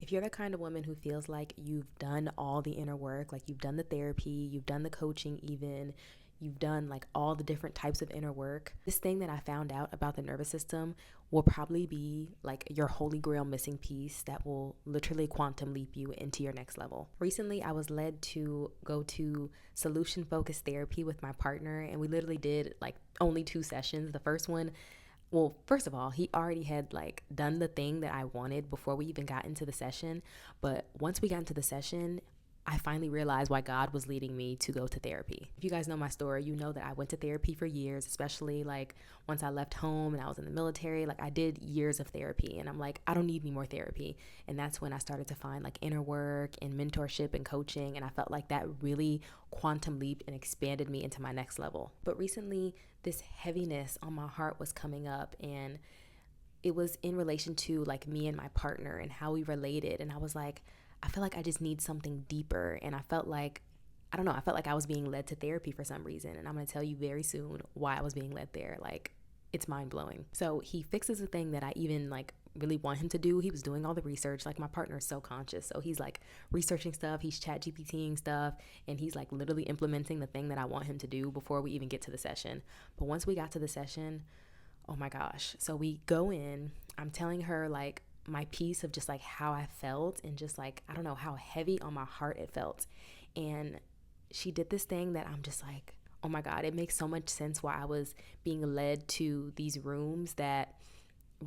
If you're the kind of woman who feels like you've done all the inner work, like you've done the therapy, you've done the coaching, even you've done like all the different types of inner work, this thing that I found out about the nervous system will probably be like your holy grail missing piece that will literally quantum leap you into your next level. Recently, I was led to go to solution focused therapy with my partner, and we literally did like only 2 sessions. The first one, well, first of all, he already had like done the thing that I wanted before we even got into the session. But once we got into the session, I finally realized why God was leading me to go to therapy. If you guys know my story, you know that I went to therapy for years, especially like once I left home and I was in the military. Like I did years of therapy, and I'm like, I don't need any more therapy. And that's when I started to find like inner work and mentorship and coaching, and I felt like that really quantum leaped and expanded me into my next level. But recently, this heaviness on my heart was coming up, and it was in relation to like me and my partner and how we related. And I was like, I feel like I just need something deeper. And I felt like, I don't know, I felt like I was being led to therapy for some reason. And I'm going to tell you very soon why I was being led there. Like, it's mind blowing. So he fixes a thing that I even like really want him to do. He was doing all the research. Like, my partner is so conscious. So he's like researching stuff, he's chat GPTing stuff, and he's like literally implementing the thing that I want him to do before we even get to the session. But once we got to the session, oh my gosh. So we go in, I'm telling her like my piece of just like how I felt and just like, I don't know, how heavy on my heart it felt. And she did this thing that I'm just like, oh my God, it makes so much sense why I was being led to these rooms that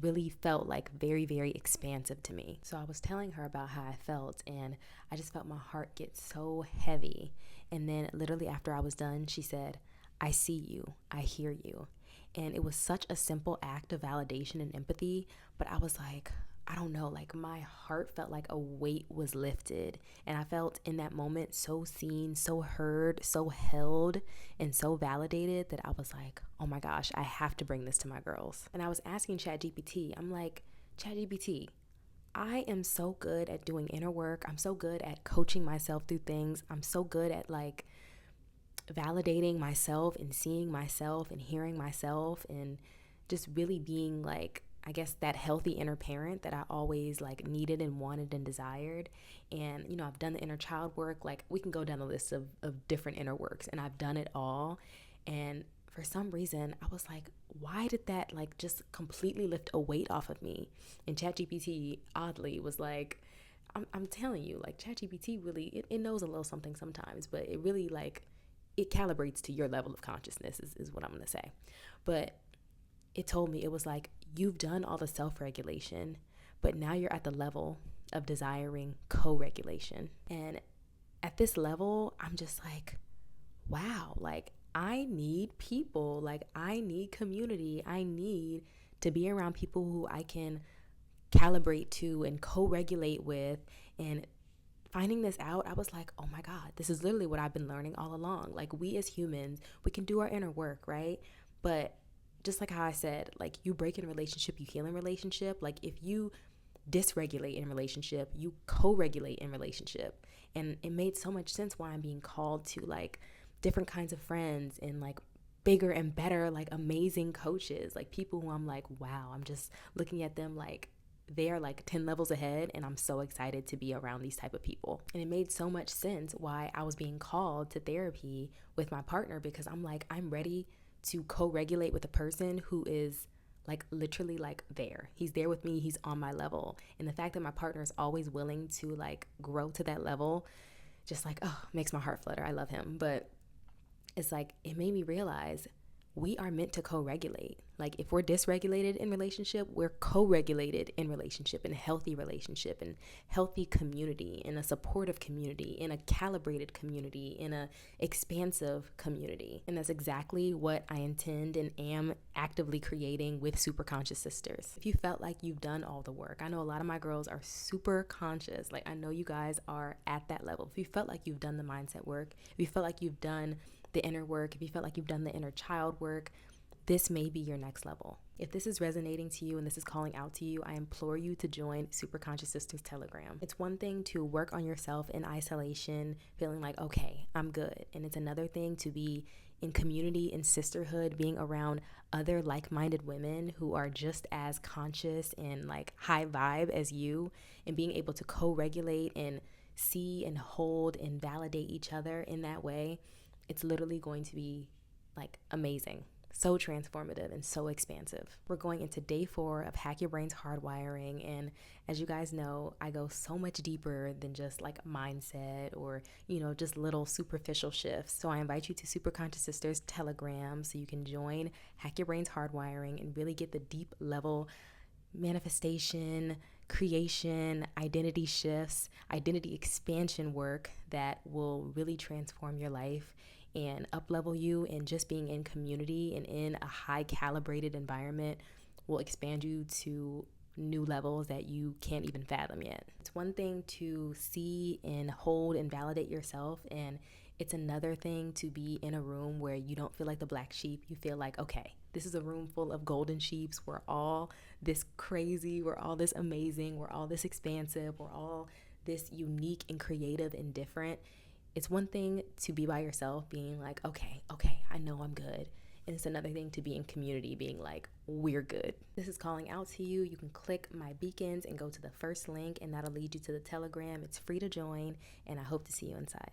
really felt like very, very expansive to me. So I was telling her about how I felt, and I just felt my heart get so heavy. And then literally after I was done, she said, I see you, I hear you. And it was such a simple act of validation and empathy, but I was like, I don't know, like my heart felt like a weight was lifted. And I felt in that moment so seen, so heard, so held, and so validated that I was like, oh my gosh, I have to bring this to my girls. And I was asking ChatGPT, I'm like, ChatGPT, I am so good at doing inner work. I'm so good at coaching myself through things. I'm so good at like validating myself and seeing myself and hearing myself and just really being like, I guess, that healthy inner parent that I always like needed and wanted and desired. And, you know, I've done the inner child work. Like, we can go down a list of different inner works, and I've done it all. And for some reason, I was like, why did that like just completely lift a weight off of me? And ChatGPT oddly was like, I'm telling you, like ChatGPT really, it knows a little something sometimes, but it really like, it calibrates to your level of consciousness is what I'm going to say. But it told me, it was like, you've done all the self-regulation, but now you're at the level of desiring co-regulation. And at this level, I'm just like, wow, like I need people, like I need community. I need to be around people who I can calibrate to and co-regulate with. And finding this out, I was like, oh my God, this is literally what I've been learning all along. Like, we as humans, we can do our inner work, right? But just like how I said, like, you break in a relationship, you heal in relationship. Like, if you dysregulate in relationship, you co-regulate in relationship. And it made so much sense why I'm being called to like different kinds of friends and like bigger and better, like amazing coaches, like people who I'm like, wow, I'm just looking at them like they are like 10 levels ahead, and I'm so excited to be around these type of people. And it made so much sense why I was being called to therapy with my partner, because I'm like, I'm ready to co-regulate with a person who is like literally like there. He's there with me, he's on my level. And the fact that my partner is always willing to like grow to that level just like, oh, makes my heart flutter. I love him. But it's like, it made me realize we are meant to co-regulate. Like, if we're dysregulated in relationship, we're co-regulated in relationship, in a healthy relationship, in healthy community, in a supportive community, in a calibrated community, in a expansive community. And that's exactly what I intend and am actively creating with Super Conscious Sisters. If you felt like you've done all the work, I know a lot of my girls are super conscious. Like, I know you guys are at that level. If you felt like you've done the mindset work, if you felt like you've done the inner work, if you felt like you've done the inner child work, this may be your next level. If this is resonating to you and this is calling out to you, I implore you to join Super Conscious Sisters Telegram. It's one thing to work on yourself in isolation, feeling like, okay, I'm good. And it's another thing to be in community and sisterhood, being around other like-minded women who are just as conscious and like high vibe as you, and being able to co-regulate and see and hold and validate each other in that way, it's literally going to be like amazing. So transformative and so expansive. We're going into day 4 of Hack Your Brain's Hardwiring, and as you guys know, I go so much deeper than just like mindset or, just little superficial shifts. So I invite you to Super Conscious Sisters Telegram so you can join Hack Your Brain's Hardwiring and really get the deep level manifestation, creation, identity shifts, identity expansion work that will really transform your life and up-level you. And just being in community and in a high calibrated environment will expand you to new levels that you can't even fathom yet. It's one thing to see and hold and validate yourself, and it's another thing to be in a room where you don't feel like the black sheep. You feel like, okay, this is a room full of golden sheeps. We're all this crazy. We're all this amazing. We're all this expansive. We're all this unique and creative and different. It's one thing to be by yourself being like, okay, I know I'm good. And it's another thing to be in community being like, we're good. This is calling out to you. You can click my beacons and go to the first link, and that'll lead you to the Telegram. It's free to join, and I hope to see you inside.